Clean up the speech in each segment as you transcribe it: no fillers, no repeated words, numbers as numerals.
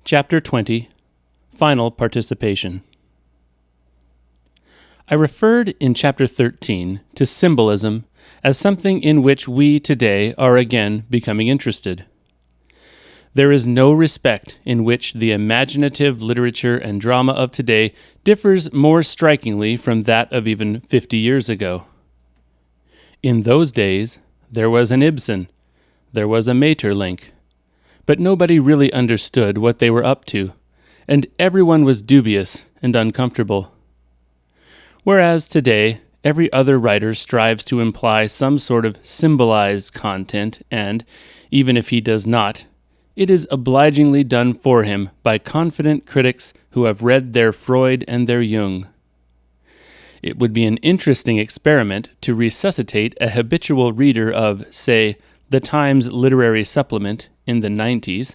Chapter 20, Final Participation. I referred in Chapter 13 to symbolism as something in which we today are again becoming interested. There is no respect in which the imaginative literature and drama of today differs more strikingly from that of even 50 years ago. In those days, there was an Ibsen, there was a Maeterlinck, but nobody really understood what they were up to, and everyone was dubious and uncomfortable. Whereas today, every other writer strives to imply some sort of symbolized content, and, even if he does not, it is obligingly done for him by confident critics who have read their Freud and their Jung. It would be an interesting experiment to resuscitate a habitual reader of, say, the Times Literary Supplement in the 90s,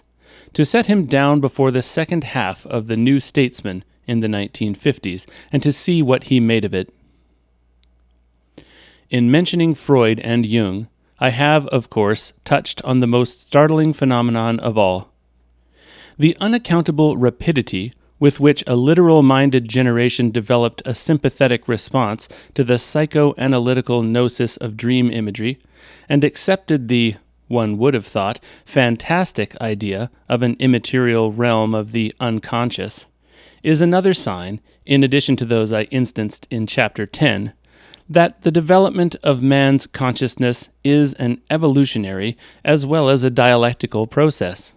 to set him down before the second half of the New Statesman in the 1950s, and to see what he made of it. In mentioning Freud and Jung, I have, of course, touched on the most startling phenomenon of all. The unaccountable rapidity with which a literal-minded generation developed a sympathetic response to the psychoanalytical gnosis of dream imagery, and accepted the, one would have thought, fantastic idea of an immaterial realm of the unconscious, is another sign, in addition to those I instanced in Chapter 10, that the development of man's consciousness is an evolutionary as well as a dialectical process.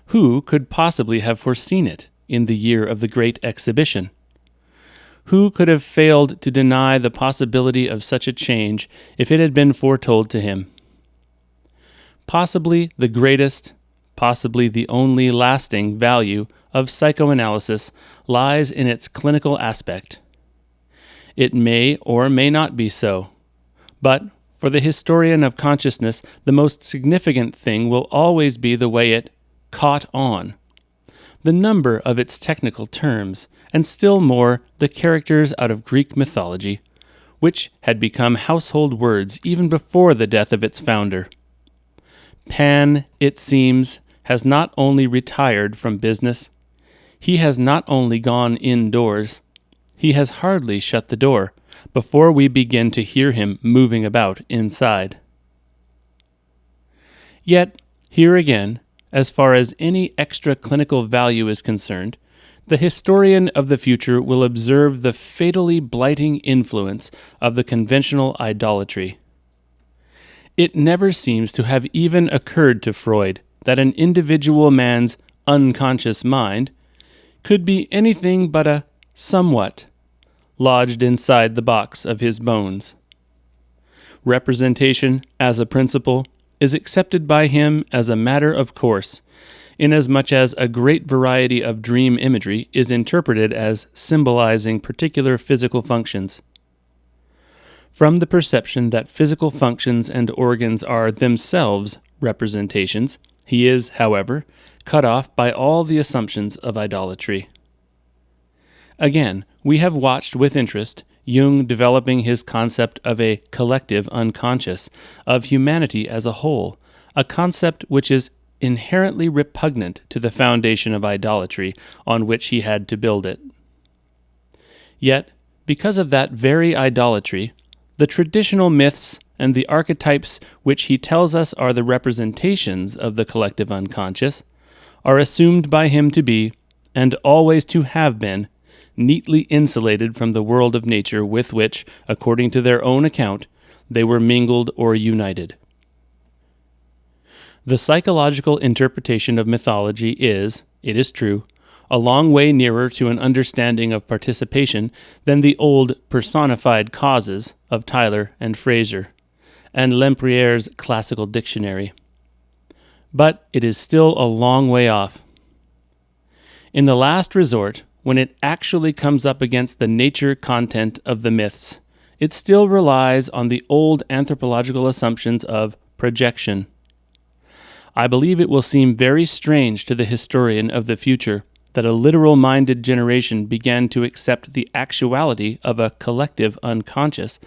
Who could possibly have foreseen it in the year of the Great Exhibition? Who could have failed to deny the possibility of such a change if it had been foretold to him? Possibly the greatest, possibly the only lasting value of psychoanalysis lies in its clinical aspect. It may or may not be so, but for the historian of consciousness, the most significant thing will always be the way it caught on, the number of its technical terms, and still more the characters out of Greek mythology, which had become household words even before the death of its founder. Pan, it seems, has not only retired from business, he has not only gone indoors, he has hardly shut the door before we begin to hear him moving about inside. Yet, here again, as far as any extra clinical value is concerned, the historian of the future will observe the fatally blighting influence of the conventional idolatry. It never seems to have even occurred to Freud that an individual man's unconscious mind could be anything but a somewhat lodged inside the box of his bones. Representation, as a principle, is accepted by him as a matter of course, inasmuch as a great variety of dream imagery is interpreted as symbolizing particular physical functions. From the perception that physical functions and organs are themselves representations, he is, however, cut off by all the assumptions of idolatry. Again, we have watched with interest Jung developing his concept of a collective unconscious, of humanity as a whole, a concept which is inherently repugnant to the foundation of idolatry on which he had to build it. Yet, because of that very idolatry, the traditional myths and the archetypes which he tells us are the representations of the collective unconscious are assumed by him to be, and always to have been, neatly insulated from the world of nature with which, according to their own account, they were mingled or united. The psychological interpretation of mythology is, it is true, a long way nearer to an understanding of participation than the old personified causes of Tyler and Fraser, and Lempriere's classical dictionary. But it is still a long way off. In the last resort, when it actually comes up against the nature content of the myths, it still relies on the old anthropological assumptions of projection. I believe it will seem very strange to the historian of the future that a literal-minded generation began to accept the actuality of a collective unconscious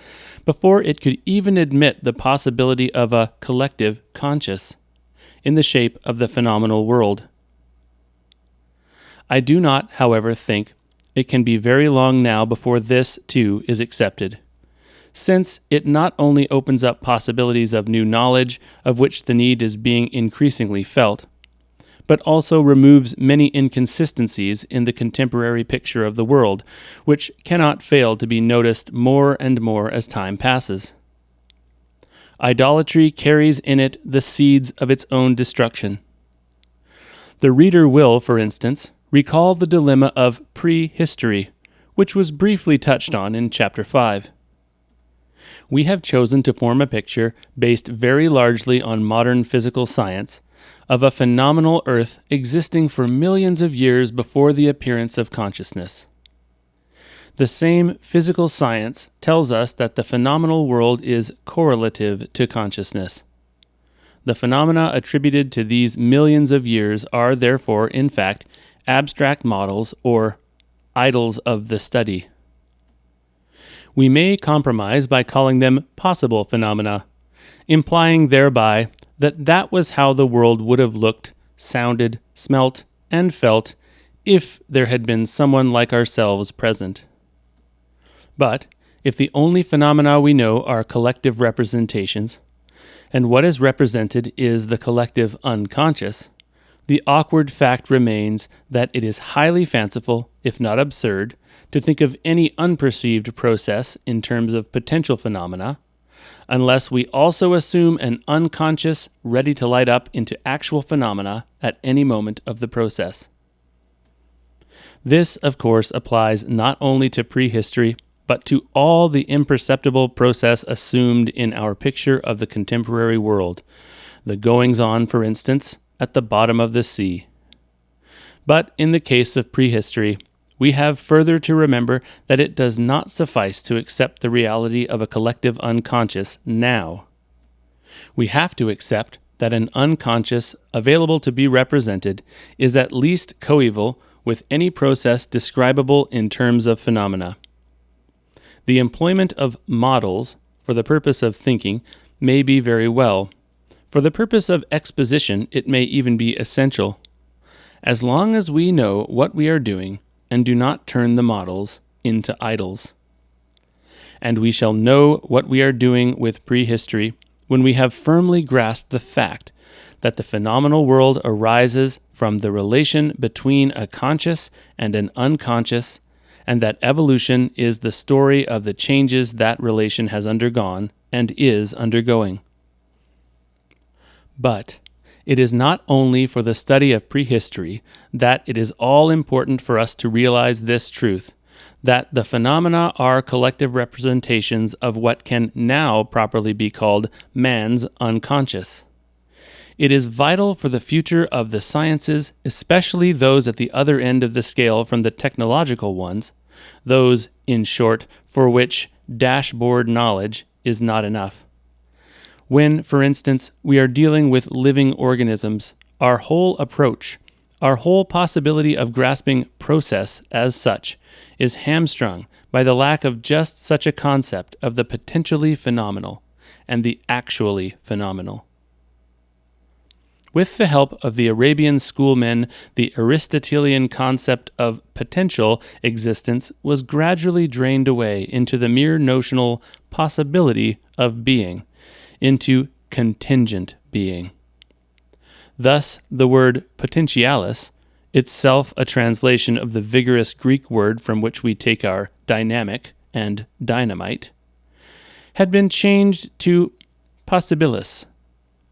before it could even admit the possibility of a collective conscious, in the shape of the phenomenal world. I do not, however, think it can be very long now before this, too, is accepted, since it not only opens up possibilities of new knowledge, of which the need is being increasingly felt, but also removes many inconsistencies in the contemporary picture of the world, which cannot fail to be noticed more and more as time passes. Idolatry carries in it the seeds of its own destruction. The reader will, for instance, recall the dilemma of prehistory, which was briefly touched on in Chapter 5. We have chosen to form a picture based very largely on modern physical science of a phenomenal Earth existing for millions of years before the appearance of consciousness. The same physical science tells us that the phenomenal world is correlative to consciousness. The phenomena attributed to these millions of years are therefore, in fact, abstract models or idols of the study. We may compromise by calling them possible phenomena, implying thereby that that was how the world would have looked, sounded, smelt, and felt if there had been someone like ourselves present. But if the only phenomena we know are collective representations, and what is represented is the collective unconscious, the awkward fact remains that it is highly fanciful, if not absurd, to think of any unperceived process in terms of potential phenomena, unless we also assume an unconscious ready to light up into actual phenomena at any moment of the process. This, of course, applies not only to prehistory, but to all the imperceptible process assumed in our picture of the contemporary world, the goings-on, for instance, at the bottom of the sea. But in the case of prehistory, we have further to remember that it does not suffice to accept the reality of a collective unconscious now. We have to accept that an unconscious available to be represented is at least coeval with any process describable in terms of phenomena. The employment of models for the purpose of thinking may be very well. For the purpose of exposition, it may even be essential. As long as we know what we are doing and do not turn the models into idols. And we shall know what we are doing with prehistory when we have firmly grasped the fact that the phenomenal world arises from the relation between a conscious and an unconscious, and that evolution is the story of the changes that relation has undergone and is undergoing. But it is not only for the study of prehistory that it is all important for us to realize this truth, that the phenomena are collective representations of what can now properly be called man's unconscious. It is vital for the future of the sciences, especially those at the other end of the scale from the technological ones, those, in short, for which dashboard knowledge is not enough. When, for instance, we are dealing with living organisms, our whole approach, our whole possibility of grasping process as such, is hamstrung by the lack of just such a concept of the potentially phenomenal and the actually phenomenal. With the help of the Arabian schoolmen, the Aristotelian concept of potential existence was gradually drained away into the mere notional possibility of being, into contingent being. Thus, the word potentialis, itself a translation of the vigorous Greek word from which we take our dynamic and dynamite, had been changed to possibilis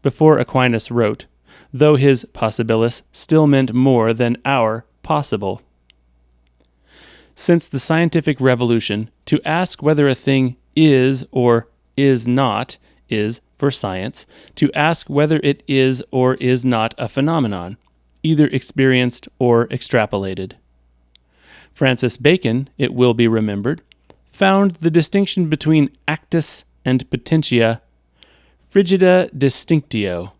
before Aquinas wrote, though his possibilis still meant more than our possible. Since the scientific revolution, to ask whether a thing is or is not is, for science, to ask whether it is or is not a phenomenon, either experienced or extrapolated. Francis Bacon, it will be remembered, found the distinction between actus and potentia frigida distinctio,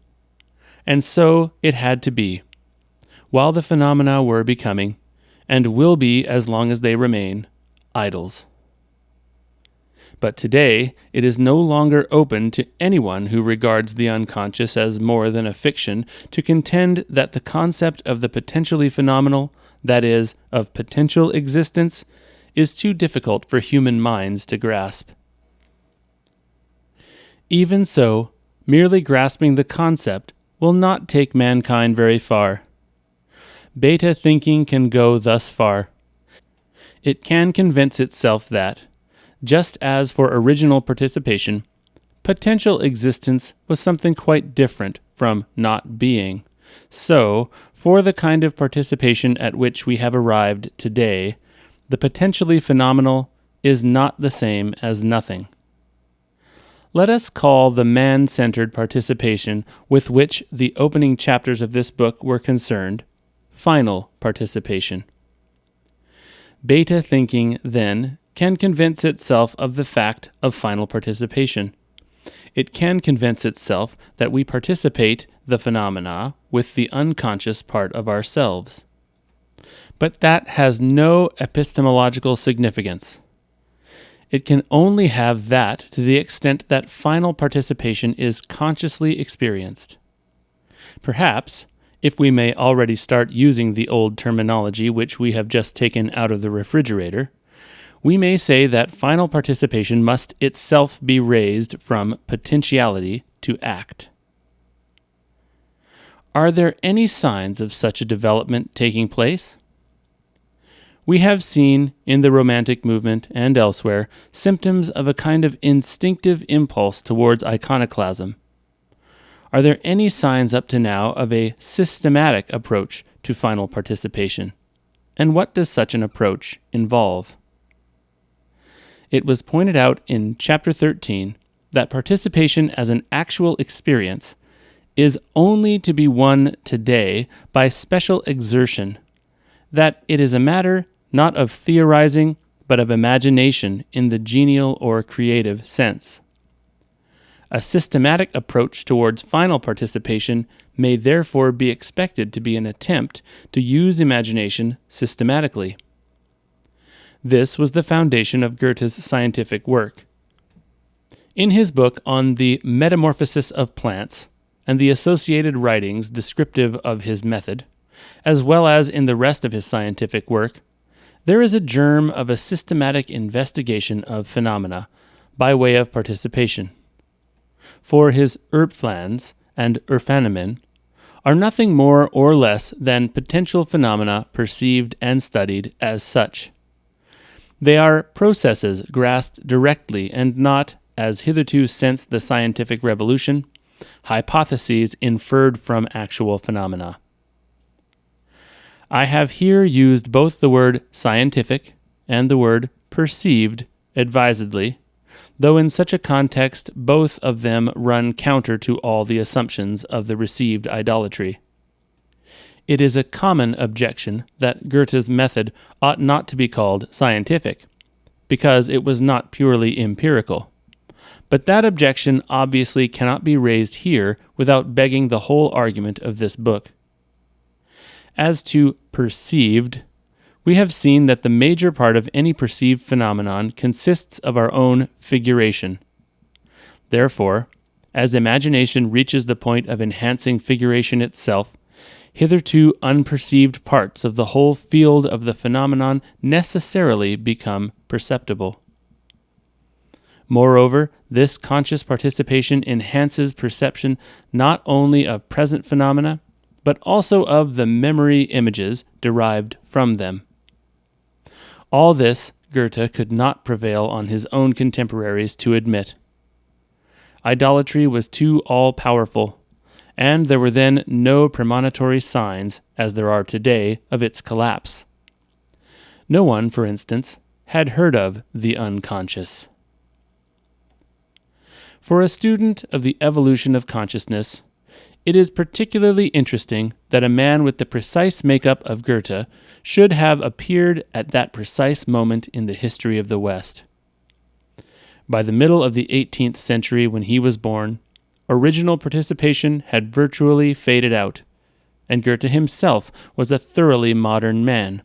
and so it had to be, while the phenomena were becoming, and will be as long as they remain, idols. But today, it is no longer open to anyone who regards the unconscious as more than a fiction to contend that the concept of the potentially phenomenal, that is, of potential existence, is too difficult for human minds to grasp. Even so, merely grasping the concept will not take mankind very far. Beta thinking can go thus far. It can convince itself that, just as for original participation, potential existence was something quite different from not being, so, for the kind of participation at which we have arrived today, the potentially phenomenal is not the same as nothing. Let us call the man-centered participation with which the opening chapters of this book were concerned, final participation. Beta thinking, then, can convince itself of the fact of final participation. It can convince itself that we participate the phenomena with the unconscious part of ourselves. But that has no epistemological significance. It can only have that to the extent that final participation is consciously experienced. Perhaps, if we may already start using the old terminology which we have just taken out of the refrigerator, we may say that final participation must itself be raised from potentiality to act. Are there any signs of such a development taking place? We have seen, in the Romantic movement and elsewhere, symptoms of a kind of instinctive impulse towards iconoclasm. Are there any signs up to now of a systematic approach to final participation? And what does such an approach involve? It was pointed out in Chapter 13 that participation as an actual experience is only to be won today by special exertion, that it is a matter not of theorizing, but of imagination in the genial or creative sense. A systematic approach towards final participation may therefore be expected to be an attempt to use imagination systematically. This was the foundation of Goethe's scientific work. In his book on the Metamorphosis of Plants and the associated writings descriptive of his method, as well as in the rest of his scientific work, there is a germ of a systematic investigation of phenomena by way of participation. For his Erbpflanz and Erfanomen are nothing more or less than potential phenomena perceived and studied as such. They are processes grasped directly and not, as hitherto since the scientific revolution, hypotheses inferred from actual phenomena. I have here used both the word scientific and the word perceived advisedly, though in such a context both of them run counter to all the assumptions of the received idolatry. It is a common objection that Goethe's method ought not to be called scientific, because it was not purely empirical. But that objection obviously cannot be raised here without begging the whole argument of this book. As to perceived, we have seen that the major part of any perceived phenomenon consists of our own figuration. Therefore, as imagination reaches the point of enhancing figuration itself, hitherto unperceived parts of the whole field of the phenomenon necessarily become perceptible. Moreover, this conscious participation enhances perception not only of present phenomena, but also of the memory images derived from them. All this Goethe could not prevail on his own contemporaries to admit. Idolatry was too all-powerful, and there were then no premonitory signs, as there are today, of its collapse. No one, for instance, had heard of the unconscious. For a student of the evolution of consciousness, it is particularly interesting that a man with the precise makeup of Goethe should have appeared at that precise moment in the history of the West. By the middle of the 18th century, when he was born, original participation had virtually faded out, and Goethe himself was a thoroughly modern man.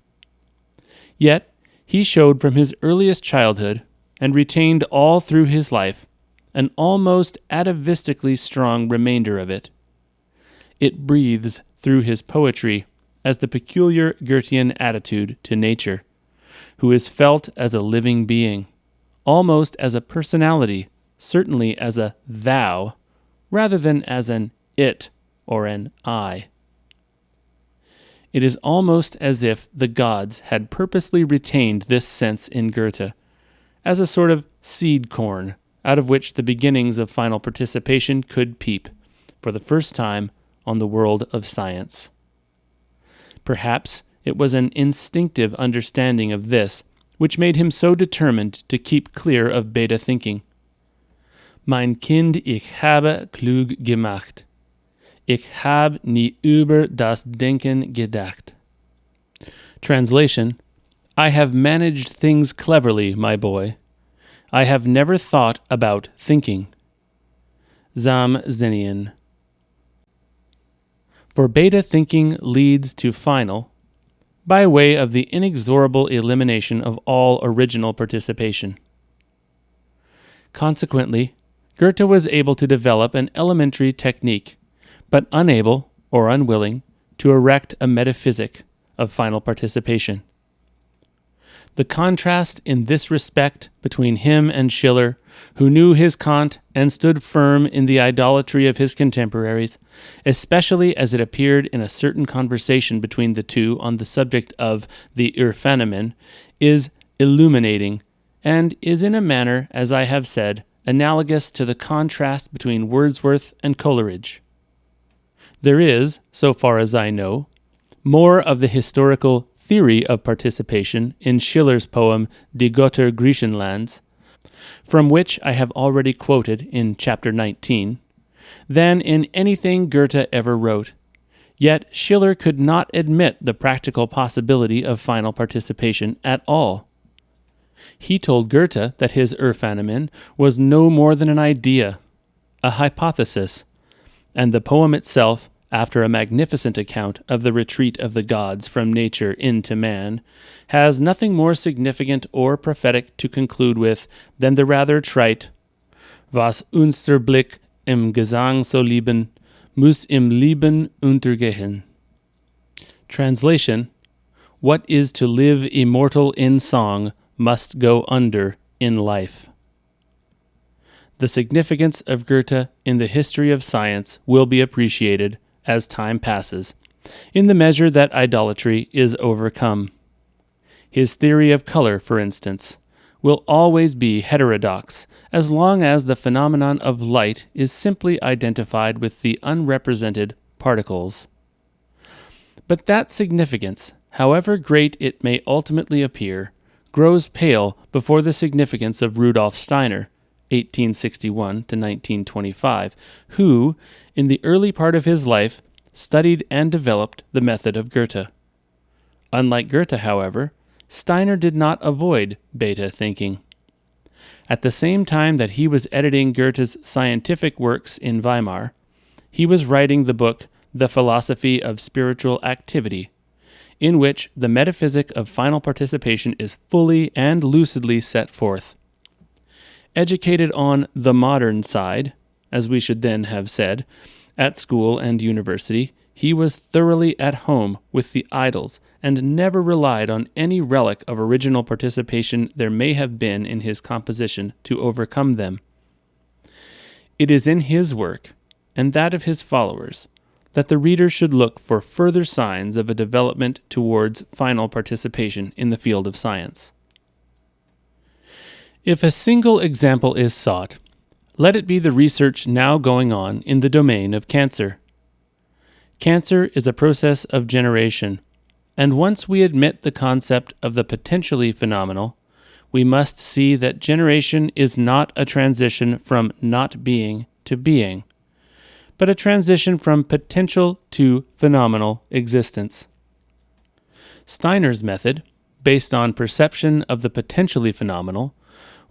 Yet he showed from his earliest childhood, and retained all through his life, an almost atavistically strong remainder of it. It breathes through his poetry as the peculiar Goethean attitude to nature, who is felt as a living being, almost as a personality, certainly as a thou, rather than as an it or an I. It is almost as if the gods had purposely retained this sense in Goethe, as a sort of seed corn out of which the beginnings of final participation could peep, for the first time, on the world of science. Perhaps it was an instinctive understanding of this which made him so determined to keep clear of beta thinking. Mein Kind, ich habe klug gemacht. Ich habe nie über das Denken gedacht. Translation: I have managed things cleverly, my boy. I have never thought about thinking. Zam Zenian. For beta thinking leads to final, by way of the inexorable elimination of all original participation. Consequently, Goethe was able to develop an elementary technique, but unable, or unwilling, to erect a metaphysic of final participation. The contrast in this respect between him and Schiller, who knew his Kant and stood firm in the idolatry of his contemporaries, especially as it appeared in a certain conversation between the two on the subject of the Urphänomen, is illuminating, and is in a manner, as I have said, analogous to the contrast between Wordsworth and Coleridge. There is, so far as I know, more of the historical theory of participation in Schiller's poem Die Götter Griechenlands, from which I have already quoted in chapter 19, than in anything Goethe ever wrote. Yet Schiller could not admit the practical possibility of final participation at all. He told Goethe that his Urphänomen was no more than an idea, a hypothesis, and the poem itself, after a magnificent account of the retreat of the gods from nature into man, has nothing more significant or prophetic to conclude with than the rather trite Was unser Blick im Gesang so lieben, muss im Lieben untergehen. Translation: What is to live immortal in song must go under in life. The significance of Goethe in the history of science will be appreciated as time passes, in the measure that idolatry is overcome. His theory of color, for instance, will always be heterodox as long as the phenomenon of light is simply identified with the unrepresented particles. But that significance, however great it may ultimately appear, grows pale before the significance of Rudolf Steiner, 1861 to 1925, who, in the early part of his life, studied and developed the method of Goethe. Unlike Goethe, however, Steiner did not avoid beta thinking. At the same time that he was editing Goethe's scientific works in Weimar, he was writing the book The Philosophy of Spiritual Activity, in which the metaphysic of final participation is fully and lucidly set forth. Educated on the modern side, as we should then have said, at school and university, he was thoroughly at home with the idols and never relied on any relic of original participation there may have been in his composition to overcome them. It is in his work, and that of his followers, that the reader should look for further signs of a development towards final participation in the field of science. If a single example is sought, let it be the research now going on in the domain of cancer. Cancer is a process of generation, and once we admit the concept of the potentially phenomenal, we must see that generation is not a transition from not being to being, but a transition from potential to phenomenal existence. Steiner's method, based on perception of the potentially phenomenal,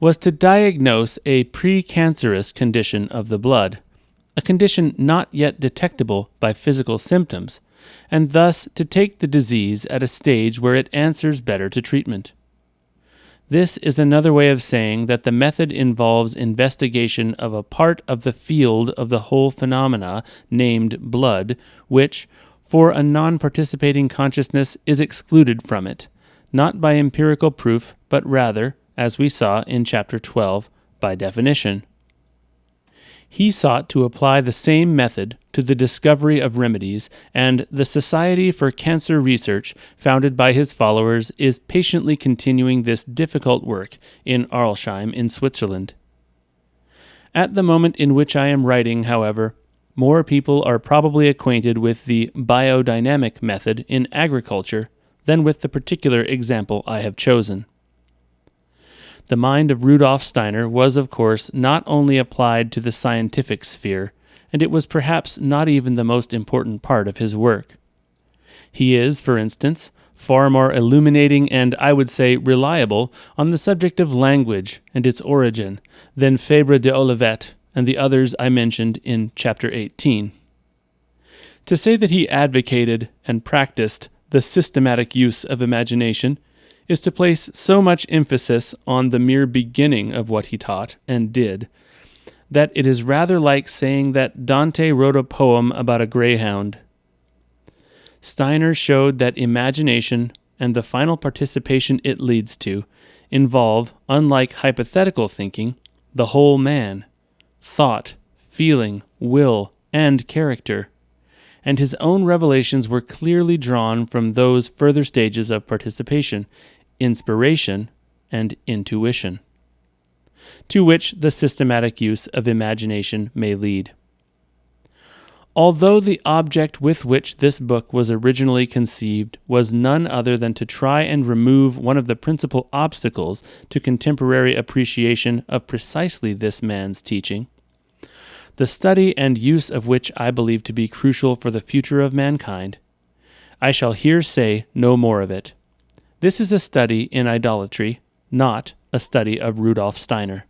was to diagnose a precancerous condition of the blood, a condition not yet detectable by physical symptoms, and thus to take the disease at a stage where it answers better to treatment. This is another way of saying that the method involves investigation of a part of the field of the whole phenomena named blood, which, for a non-participating consciousness is excluded from it, not by empirical proof, but rather, as we saw in chapter 12, by definition. He sought to apply the same method to the discovery of remedies, and the Society for Cancer Research, founded by his followers, is patiently continuing this difficult work in Arlesheim in Switzerland. At the moment in which I am writing, however, more people are probably acquainted with the biodynamic method in agriculture than with the particular example I have chosen. The mind of Rudolf Steiner was, of course, not only applied to the scientific sphere, and it was perhaps not even the most important part of his work. He is, for instance, far more illuminating and, I would say, reliable on the subject of language and its origin than Fabre de Olivet and the others I mentioned in chapter 18. To say that he advocated and practiced the systematic use of imagination is to place so much emphasis on the mere beginning of what he taught and did, that it is rather like saying that Dante wrote a poem about a greyhound. Steiner showed that imagination and the final participation it leads to involve, unlike hypothetical thinking, the whole man, thought, feeling, will, and character, and his own revelations were clearly drawn from those further stages of participation, inspiration, and intuition, to which the systematic use of imagination may lead. Although the object with which this book was originally conceived was none other than to try and remove one of the principal obstacles to contemporary appreciation of precisely this man's teaching, the study and use of which I believe to be crucial for the future of mankind, I shall here say no more of it. This is a study in idolatry, not a study of Rudolf Steiner.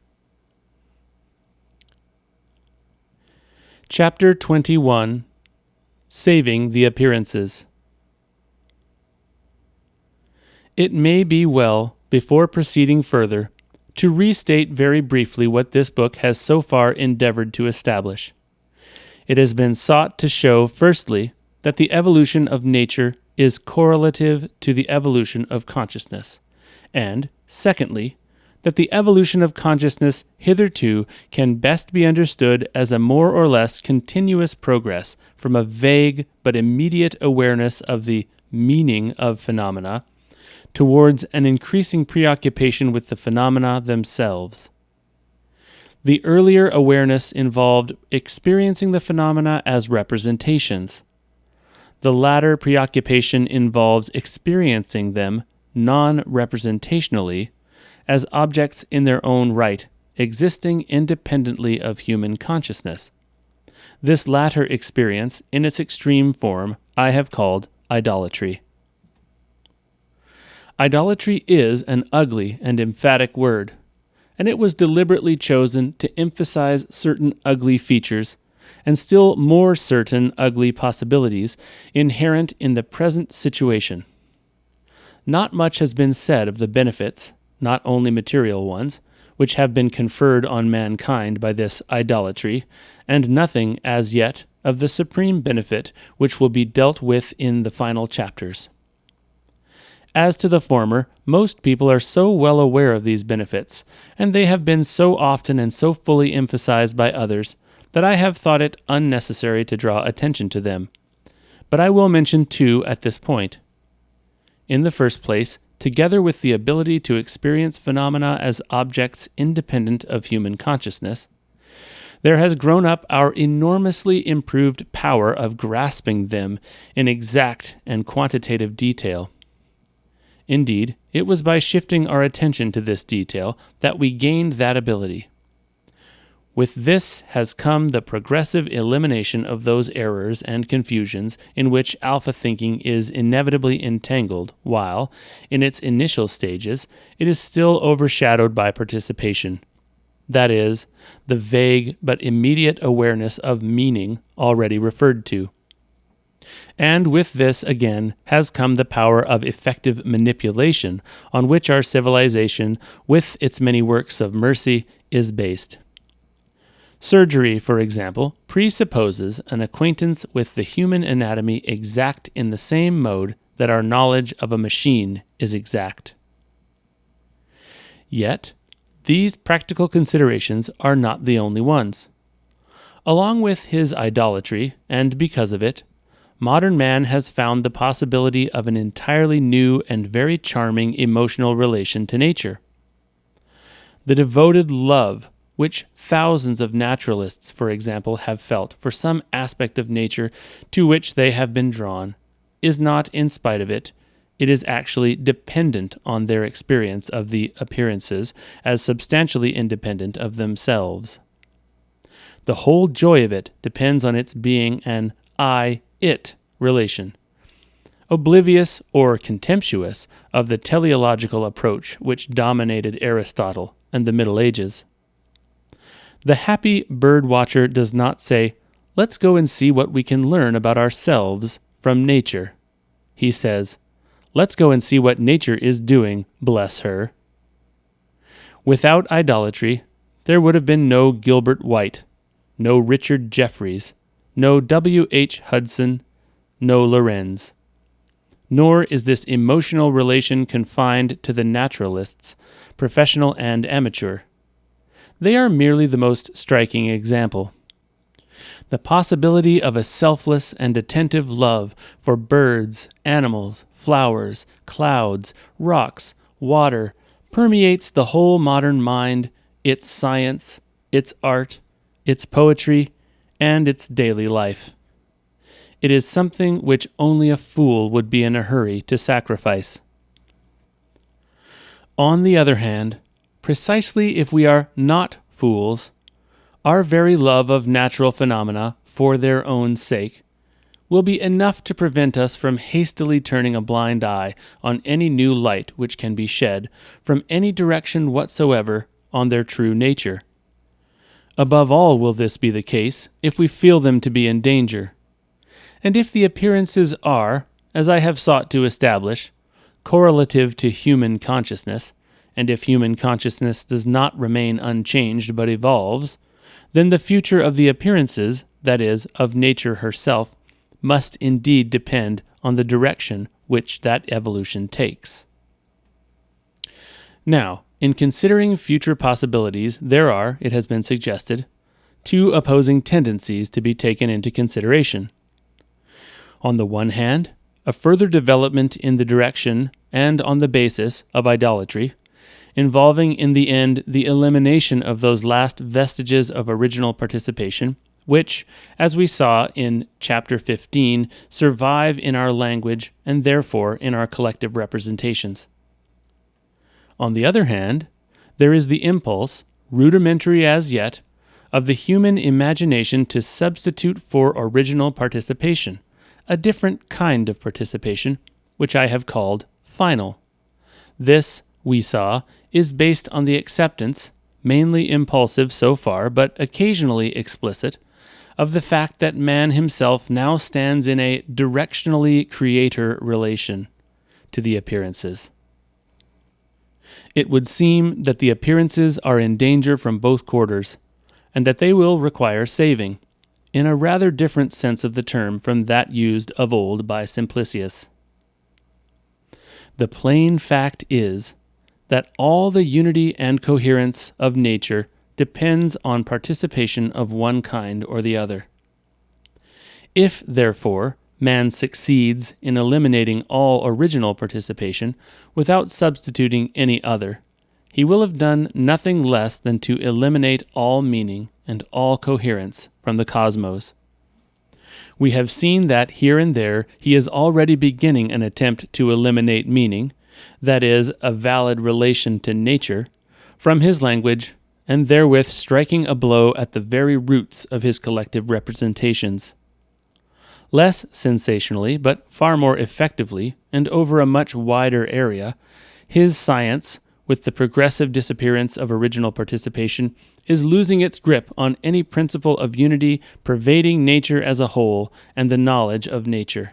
Chapter 21. Saving the Appearances. It may be well, before proceeding further, to restate very briefly what this book has so far endeavored to establish. It has been sought to show, firstly, that the evolution of nature is correlative to the evolution of consciousness, and, secondly, that the evolution of consciousness hitherto can best be understood as a more or less continuous progress from a vague but immediate awareness of the meaning of phenomena towards an increasing preoccupation with the phenomena themselves. The earlier awareness involved experiencing the phenomena as representations. The latter preoccupation involves experiencing them non-representationally as objects in their own right, existing independently of human consciousness. This latter experience, in its extreme form, I have called idolatry. Idolatry is an ugly and emphatic word, and it was deliberately chosen to emphasize certain ugly features and still more certain ugly possibilities inherent in the present situation. Not much has been said of the benefits, not only material ones, which have been conferred on mankind by this idolatry, and nothing as yet of the supreme benefit which will be dealt with in the final chapters. As to the former, most people are so well aware of these benefits, and they have been so often and so fully emphasized by others, that I have thought it unnecessary to draw attention to them. But I will mention two at this point. In the first place, together with the ability to experience phenomena as objects independent of human consciousness, there has grown up our enormously improved power of grasping them in exact and quantitative detail. Indeed, it was by shifting our attention to this detail that we gained that ability. With this has come the progressive elimination of those errors and confusions in which alpha thinking is inevitably entangled, while, in its initial stages, it is still overshadowed by participation. That is, the vague but immediate awareness of meaning already referred to. And with this, again, has come the power of effective manipulation on which our civilization, with its many works of mercy, is based. Surgery, for example, presupposes an acquaintance with the human anatomy exact in the same mode that our knowledge of a machine is exact. Yet, these practical considerations are not the only ones. Along with his idolatry, and because of it, modern man has found the possibility of an entirely new and very charming emotional relation to nature. The devoted love which thousands of naturalists, for example, have felt for some aspect of nature to which they have been drawn, is not in spite of it. It is actually dependent on their experience of the appearances as substantially independent of themselves. The whole joy of it depends on its being an I-it relation, oblivious or contemptuous of the teleological approach which dominated Aristotle and the Middle Ages. The happy bird watcher does not say, "Let's go and see what we can learn about ourselves from nature." He says, "Let's go and see what nature is doing, bless her." Without idolatry, there would have been no Gilbert White, no Richard Jefferies, no W.H. Hudson, no Lorenz. Nor is this emotional relation confined to the naturalists, professional and amateur. They are merely the most striking example. The possibility of a selfless and attentive love for birds, animals, flowers, clouds, rocks, water, permeates the whole modern mind, its science, its art, its poetry, and its daily life. It is something which only a fool would be in a hurry to sacrifice. On the other hand, precisely if we are not fools, our very love of natural phenomena for their own sake will be enough to prevent us from hastily turning a blind eye on any new light which can be shed from any direction whatsoever on their true nature. Above all will this be the case if we feel them to be in danger. And if the appearances are, as I have sought to establish, correlative to human consciousness, and if human consciousness does not remain unchanged but evolves, then the future of the appearances, that is, of nature herself, must indeed depend on the direction which that evolution takes. Now, in considering future possibilities, there are, it has been suggested, two opposing tendencies to be taken into consideration. On the one hand, a further development in the direction and on the basis of idolatry, involving in the end the elimination of those last vestiges of original participation, which, as we saw in chapter 15, survive in our language and therefore in our collective representations. On the other hand, there is the impulse, rudimentary as yet, of the human imagination to substitute for original participation a different kind of participation, which I have called final. This, we saw, is based on the acceptance, mainly impulsive so far, but occasionally explicit, of the fact that man himself now stands in a directionally creator relation to the appearances. It would seem that the appearances are in danger from both quarters, and that they will require saving, in a rather different sense of the term from that used of old by Simplicius. The plain fact is that all the unity and coherence of nature depends on participation of one kind or the other. If, therefore, man succeeds in eliminating all original participation without substituting any other, he will have done nothing less than to eliminate all meaning and all coherence from the cosmos. We have seen that here and there he is already beginning an attempt to eliminate meaning, that is, a valid relation to nature, from his language, and therewith striking a blow at the very roots of his collective representations. Less sensationally, but far more effectively, and over a much wider area, his science, with the progressive disappearance of original participation, is losing its grip on any principle of unity pervading nature as a whole and the knowledge of nature.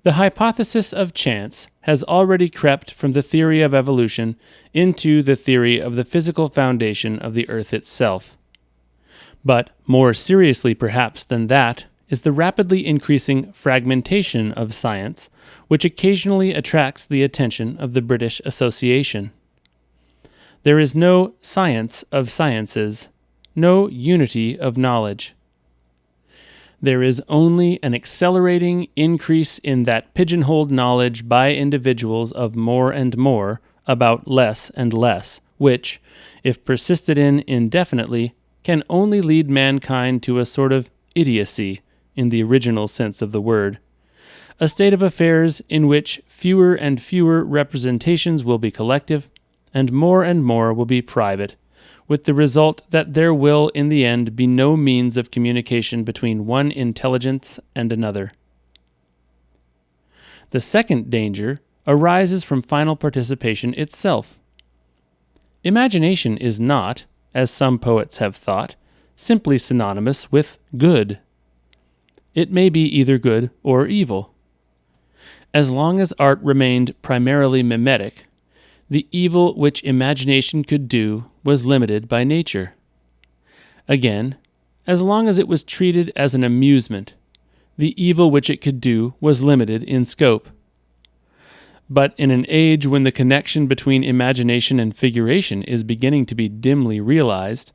The hypothesis of chance has already crept from the theory of evolution into the theory of the physical foundation of the earth itself, But more seriously perhaps than that is the rapidly increasing fragmentation of science, which occasionally attracts the attention of the British Association. There is no science of sciences, no unity of knowledge. There is only an accelerating increase in that pigeonholed knowledge by individuals of more and more about less and less, which, if persisted in indefinitely, can only lead mankind to a sort of idiocy, in the original sense of the word, a state of affairs in which fewer and fewer representations will be collective, and more will be private, with the result that there will in the end be no means of communication between one intelligence and another. The second danger arises from final participation itself. Imagination is not, as some poets have thought, simply synonymous with good. It may be either good or evil. As long as art remained primarily mimetic, the evil which imagination could do was limited by nature. Again, as long as it was treated as an amusement, the evil which it could do was limited in scope. But in an age when the connection between imagination and figuration is beginning to be dimly realized,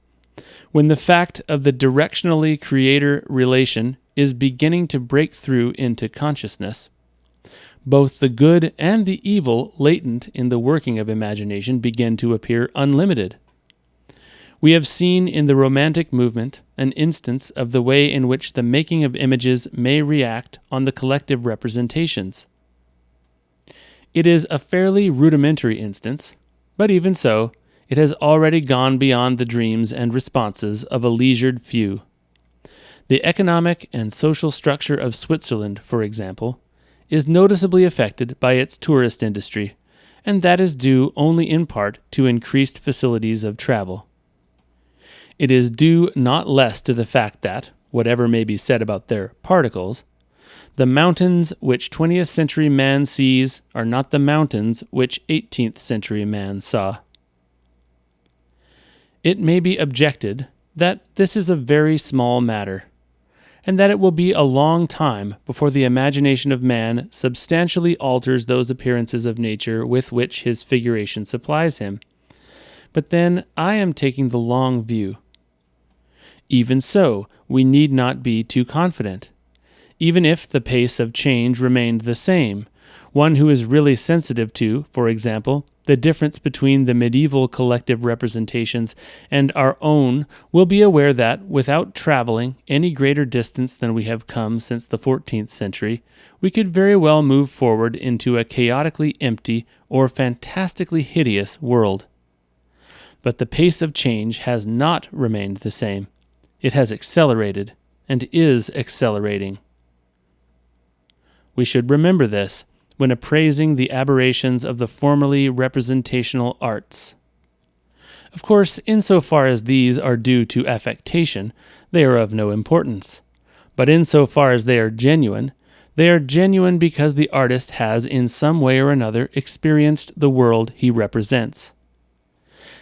when the fact of the directionally creator relation is beginning to break through into consciousness, both the good and the evil latent in the working of imagination begin to appear unlimited. We have seen in the Romantic movement an instance of the way in which the making of images may react on the collective representations. It is a fairly rudimentary instance, but even so, it has already gone beyond the dreams and responses of a leisured few. The economic and social structure of Switzerland, for example, is noticeably affected by its tourist industry, and that is due only in part to increased facilities of travel. It is due not less to the fact that, whatever may be said about their particles, the mountains which 20th century man sees are not the mountains which 18th century man saw. It may be objected that this is a very small matter, and that it will be a long time before the imagination of man substantially alters those appearances of nature with which his figuration supplies him. But then I am taking the long view. Even so, we need not be too confident. Even if the pace of change remained the same, one who is really sensitive to, for example, the difference between the medieval collective representations and our own will be aware that, without traveling any greater distance than we have come since the 14th century, we could very well move forward into a chaotically empty or fantastically hideous world. But the pace of change has not remained the same. It has accelerated, and is accelerating. We should remember this when appraising the aberrations of the formerly representational arts. Of course, insofar as these are due to affectation, they are of no importance. But insofar as they are genuine because the artist has in some way or another experienced the world he represents.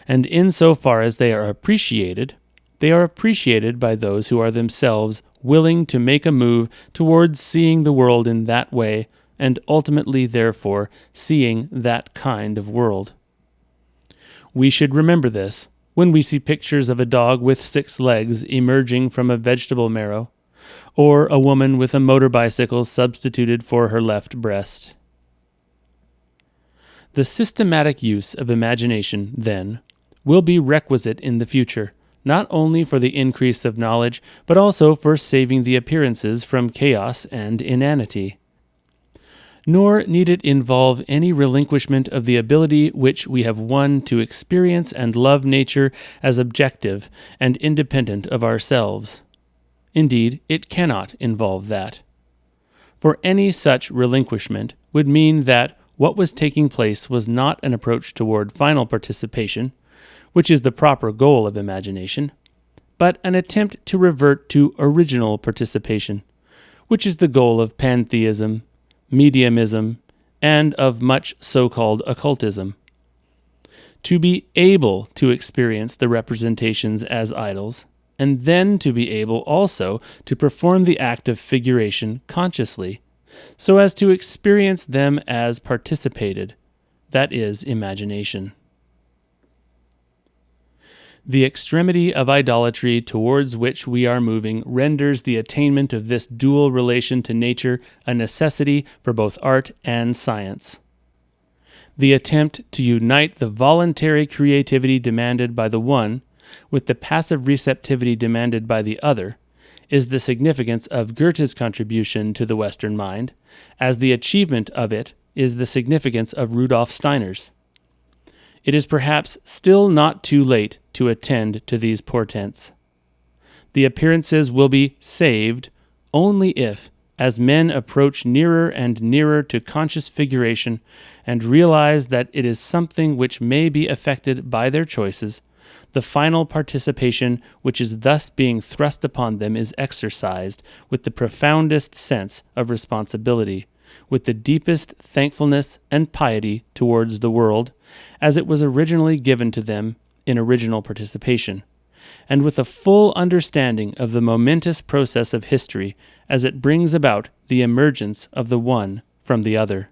And insofar as they are appreciated by those who are themselves willing to make a move towards seeing the world in that way, and ultimately, therefore, seeing that kind of world. We should remember this when we see pictures of a dog with 6 legs emerging from a vegetable marrow, or a woman with a motor bicycle substituted for her left breast. The systematic use of imagination, then, will be requisite in the future, not only for the increase of knowledge, but also for saving the appearances from chaos and inanity. Nor need it involve any relinquishment of the ability which we have won to experience and love nature as objective and independent of ourselves. Indeed, it cannot involve that. For any such relinquishment would mean that what was taking place was not an approach toward final participation, which is the proper goal of imagination, but an attempt to revert to original participation, which is the goal of pantheism, mediumism, and of much so-called occultism. To be able to experience the representations as idols, and then to be able also to perform the act of figuration consciously, so as to experience them as participated, that is, imagination. The extremity of idolatry towards which we are moving renders the attainment of this dual relation to nature a necessity for both art and science. The attempt to unite the voluntary creativity demanded by the one with the passive receptivity demanded by the other is the significance of Goethe's contribution to the Western mind, as the achievement of it is the significance of Rudolf Steiner's. It is perhaps still not too late to attend to these portents. The appearances will be saved only if, as men approach nearer and nearer to conscious figuration and realize that it is something which may be affected by their choices, the final participation which is thus being thrust upon them is exercised with the profoundest sense of responsibility, with the deepest thankfulness and piety towards the world, as it was originally given to them in original participation, and with a full understanding of the momentous process of history as it brings about the emergence of the one from the other.